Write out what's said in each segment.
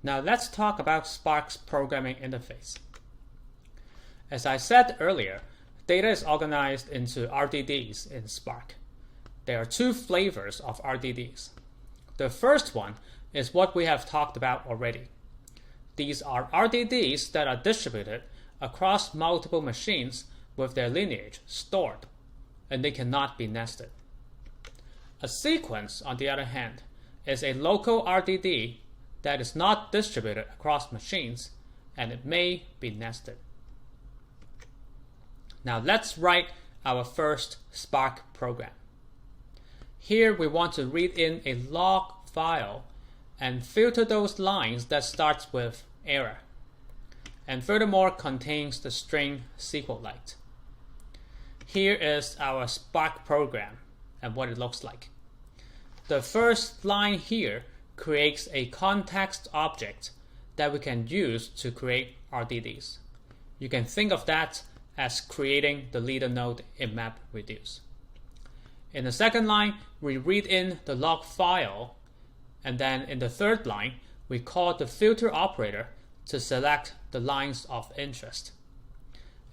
Now let's talk about Spark's programming interface. As I said earlier, data is organized into RDDs in Spark. There are two flavors of RDDs. The first one is what we have talked about already. These are RDDs that are distributed across multiple machines with their lineage stored, and they cannot be nested. A sequence, on the other hand, is a local RDD that is not distributed across machines, and it may be nested. Now let's write our first Spark program. Here we want to read in a log file and filter those lines that starts with error, and furthermore contains the string SQLite. Here is our Spark program and what it looks like. The first line here creates a context object that we can use to create RDDs. You can think of that as creating the leader node in MapReduce. In the second line, we read in the log file, and then in the third line, we call the filter operator to select the lines of interest.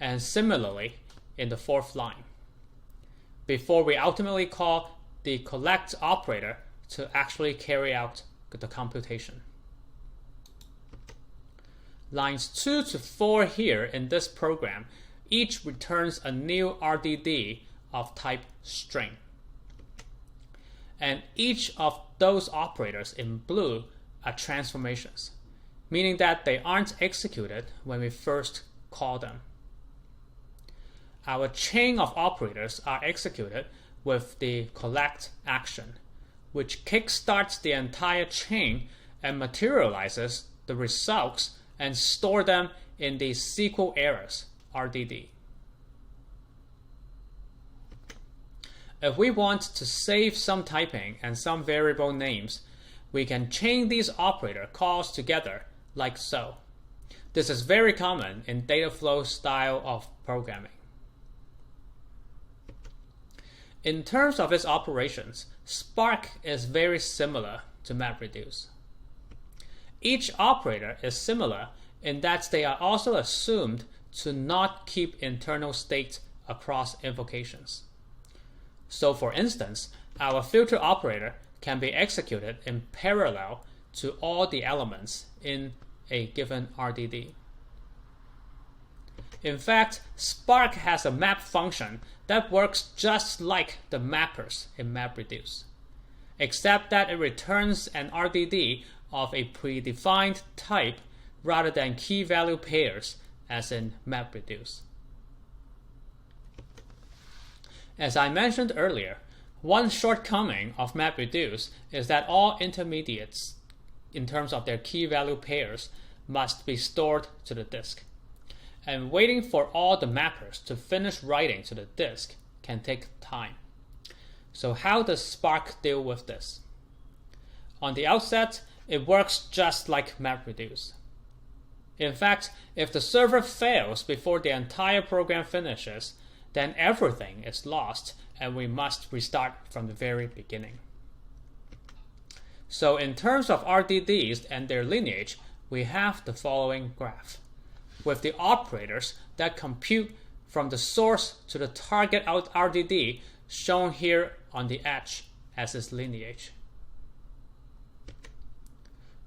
And similarly, in the fourth line, before we ultimately call the collect operator to actually carry out the computation. Lines 2 to 4 here in this program each returns a new RDD of type string. And each of those operators in blue are transformations, meaning that they aren't executed when we first call them. Our chain of operators are executed with the collect action, which kickstarts the entire chain and materializes the results and store them in the SQL errors RDD. If we want to save some typing and some variable names, we can chain these operator calls together like so. This is very common in data flow style of programming. In terms of its operations, Spark is very similar to MapReduce. Each operator is similar in that they are also assumed to not keep internal state across invocations. So for instance, our filter operator can be executed in parallel to all the elements in a given RDD. In fact, Spark has a map function that works just like the mappers in MapReduce, except that it returns an RDD of a predefined type rather than key-value pairs as in MapReduce. As I mentioned earlier, one shortcoming of MapReduce is that all intermediates, in terms of their key-value pairs, must be stored to the disk. And waiting for all the mappers to finish writing to the disk can take time. So how does Spark deal with this? On the outset, it works just like MapReduce. In fact, if the server fails before the entire program finishes, then everything is lost and we must restart from the very beginning. So in terms of RDDs and their lineage, we have the following graph, with the operators that compute from the source to the target out RDD shown here on the edge as its lineage.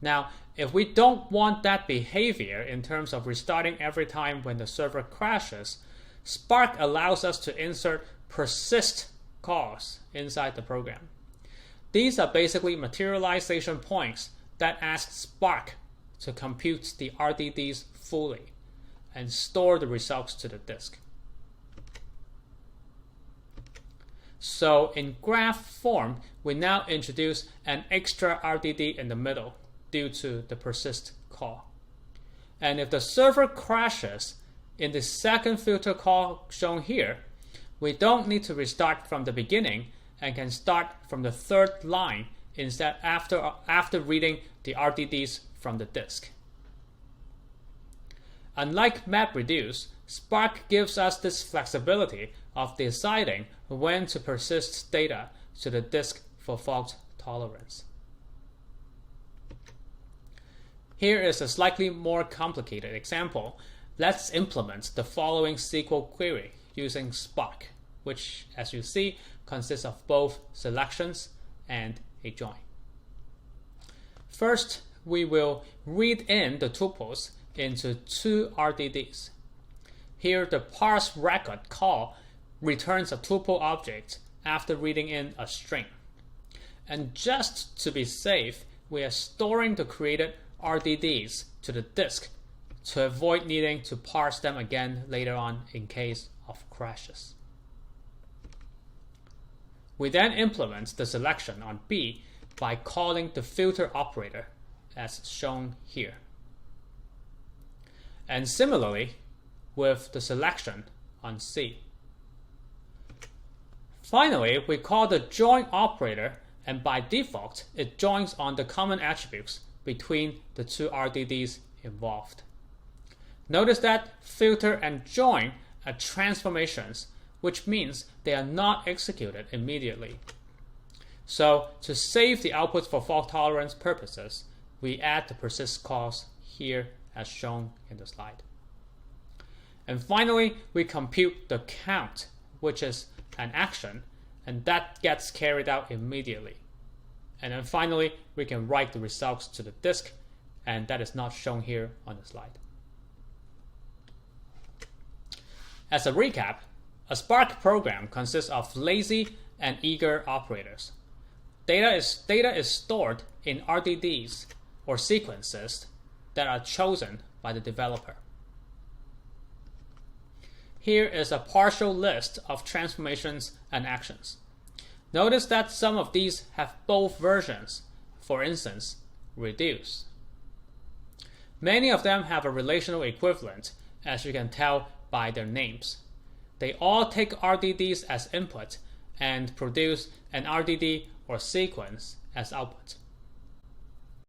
Now, if we don't want that behavior in terms of restarting every time when the server crashes, Spark allows us to insert persist calls inside the program. These are basically materialization points that ask Spark to compute the RDDs fully and store the results to the disk. So in graph form, we now introduce an extra RDD in the middle due to the persist call. And if the server crashes in the second filter call shown here, we don't need to restart from the beginning and can start from the third line instead after reading the RDDs from the disk. Unlike MapReduce, Spark gives us this flexibility of deciding when to persist data to the disk for fault tolerance. Here is a slightly more complicated example. Let's implement the following SQL query using Spark, which, as you see, consists of both selections and a join. First, we will read in the tuples into two RDDs. Here, the parse record call returns a tuple object after reading in a string. And just to be safe, we are storing the created RDDs to the disk to avoid needing to parse them again later on in case of crashes. We then implement the selection on B by calling the filter operator as shown here. And similarly with the selection on C. Finally, we call the join operator, and by default, it joins on the common attributes between the two RDDs involved. Notice that filter and join are transformations, which means they are not executed immediately. So to save the outputs for fault tolerance purposes, we add the persist calls here as shown in the slide. And finally, we compute the count, which is an action, and that gets carried out immediately. And then finally, we can write the results to the disk, and that is not shown here on the slide. As a recap, a Spark program consists of lazy and eager operators. Data is stored in RDDs or sequences that are chosen by the developer. Here is a partial list of transformations and actions. Notice that some of these have both versions, for instance, reduce. Many of them have a relational equivalent, as you can tell by their names. They all take RDDs as input and produce an RDD or sequence as output.